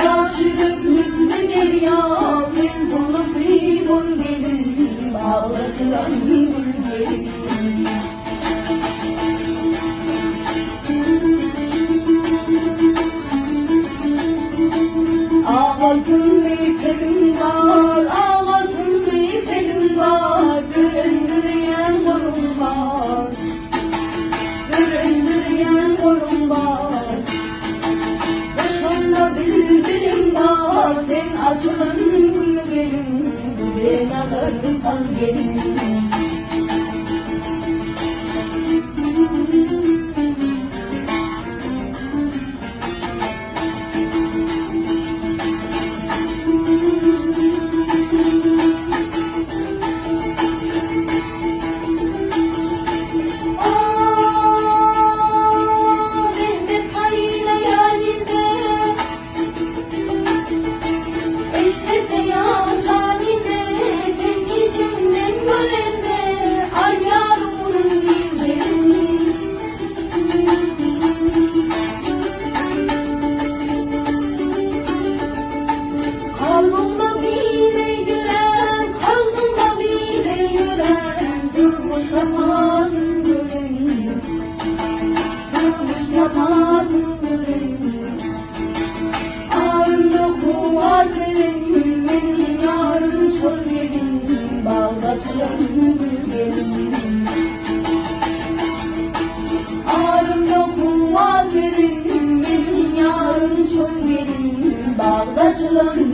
Yaşlık müzme derya, ben bulup bol gelin, bağlaşılan gül gelin. Ağlatın iplerin var, ağlatın iplerin var, dürendüreyen kolum var, dürendüreyen kolum var. Başımda bülbülüm var, ben açılan gül gelin, ben ağırsan gelin. Kalbımda bile yüren, kalbımda bile yüren, durmuş zamanın gülün, durmuş zamanın gülün. Ağrımda kuvat verin, benim yarım çöl gelin, bağdaçılan gül gelin. Ağrımda kuvat verin, benim yarım çöl gelin, bağdaçılan